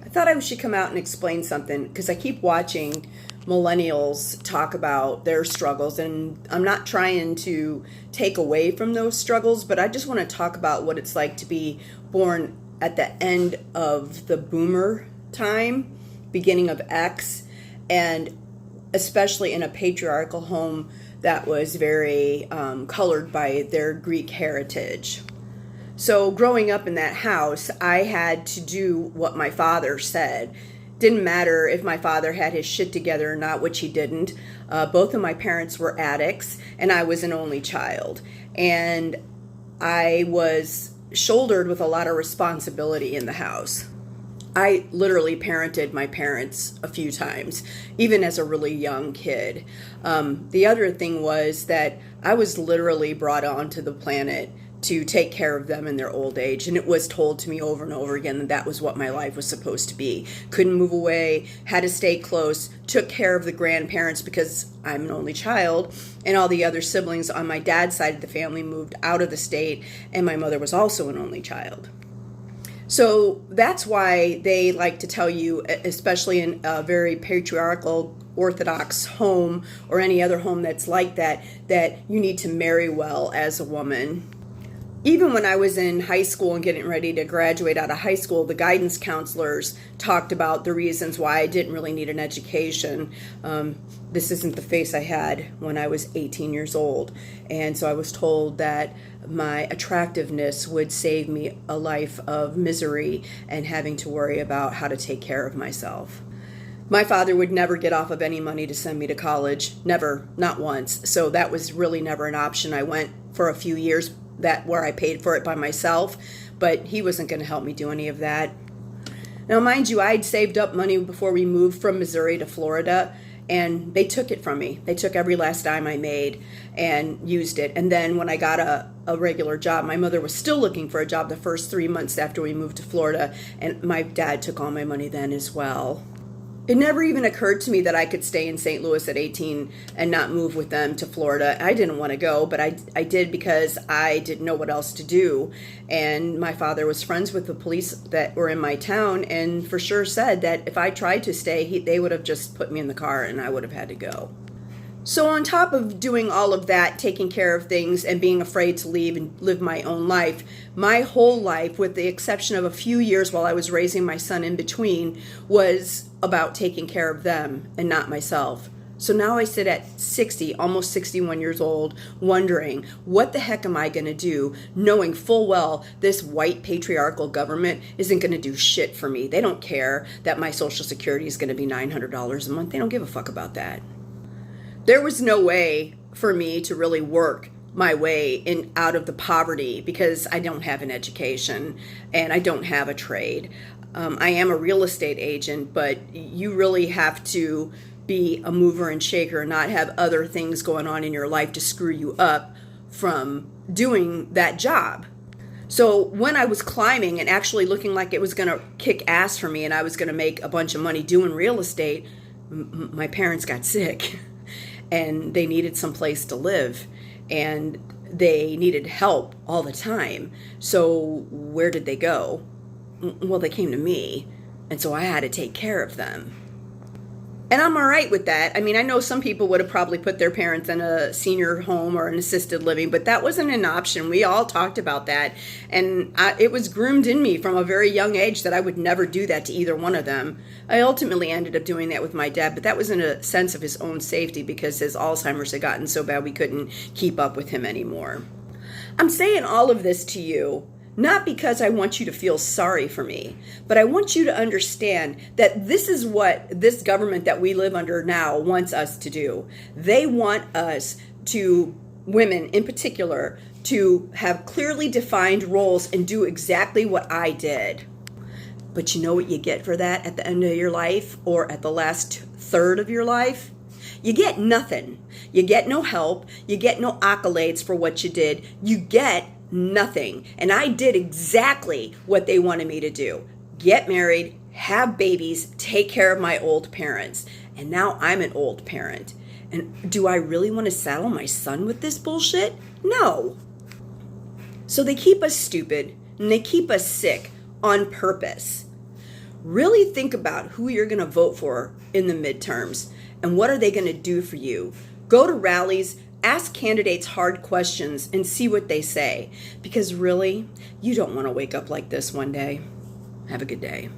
I thought I should come out and explain something because I keep watching millennials talk about their struggles, and I'm not trying to take away from those struggles, but I just want to talk about what it's like to be born at the end of the boomer time, beginning of X, and especially in a patriarchal home that was very colored by their Greek heritage. So growing up in that house, I had to do what my father said. Didn't matter if my father had his shit together or not, which he didn't. Both of my parents were addicts, and I was an only child. And I was shouldered with a lot of responsibility in the house. I literally parented my parents a few times, even as a really young kid. The other thing was that I was literally brought onto the planet to take care of them in their old age. And it was told to me over and over again that that was what my life was supposed to be. Couldn't move away, had to stay close, took care of the grandparents because I'm an only child, and all the other siblings on my dad's side of the family moved out of the state, and my mother was also an only child. So that's why they like to tell you, especially in a very patriarchal Orthodox home or any other home that's like that, that you need to marry well as a woman. Even when I was in high school and getting ready to graduate out of high school, the guidance counselors talked about the reasons why I didn't really need an education. This isn't the face I had when I was 18 years old. And so I was told that my attractiveness would save me a life of misery and having to worry about how to take care of myself. My father would never get off of any money to send me to college. Never, not once. So that was really never an option. I went for a few years where I paid for it by myself, but he wasn't going to help me do any of that. Now, mind you, I'd saved up money before we moved from Missouri to Florida, and they took it from me. They took every last dime I made and used it. And then when I got a regular job, my mother was still looking for a job the first 3 months after we moved to Florida, and my dad took all my money then as well. It never even occurred to me that I could stay in St. Louis at 18 and not move with them to Florida. I didn't want to go, but I did because I didn't know what else to do. And my father was friends with the police that were in my town and for sure said that if I tried to stay, they would have just put me in the car and I would have had to go. So on top of doing all of that, taking care of things and being afraid to leave and live my own life, my whole life, with the exception of a few years while I was raising my son in between, was about taking care of them and not myself. So now I sit at 60, almost 61 years old, wondering, what the heck am I going to do, knowing full well this white patriarchal government isn't going to do shit for me. They don't care that my Social Security is going to be $900 a month. They don't give a fuck about that. There was no way for me to really work my way in out of the poverty because I don't have an education and I don't have a trade. I am a real estate agent, but you really have to be a mover and shaker and not have other things going on in your life to screw you up from doing that job. So when I was climbing and actually looking like it was going to kick ass for me and I was going to make a bunch of money doing real estate, my parents got sick. And they needed some place to live, and they needed help all the time. So where did they go? Well, they came to me, and so I had to take care of them. And I'm all right with that. I mean, I know some people would have probably put their parents in a senior home or an assisted living, but that wasn't an option. We all talked about that. And it was groomed in me from a very young age that I would never do that to either one of them. I ultimately ended up doing that with my dad, but that was in a sense of his own safety because his Alzheimer's had gotten so bad we couldn't keep up with him anymore. I'm saying all of this to you not because I want you to feel sorry for me, but I want you to understand that this is what this government that we live under now wants us to do. They want us to, women in particular, to have clearly defined roles and do exactly what I did. But you know what you get for that at the end of your life or at the last third of your life? You get nothing. You get no help. You get no accolades for what you did. You get nothing. And I did exactly what they wanted me to do. Get married, have babies, take care of my old parents. And now I'm an old parent. And do I really want to saddle my son with this bullshit? No. So they keep us stupid and they keep us sick on purpose. Really think about who you're going to vote for in the midterms and what are they going to do for you. Go to rallies, ask candidates hard questions, and see what they say. Because really, you don't want to wake up like this one day. Have a good day.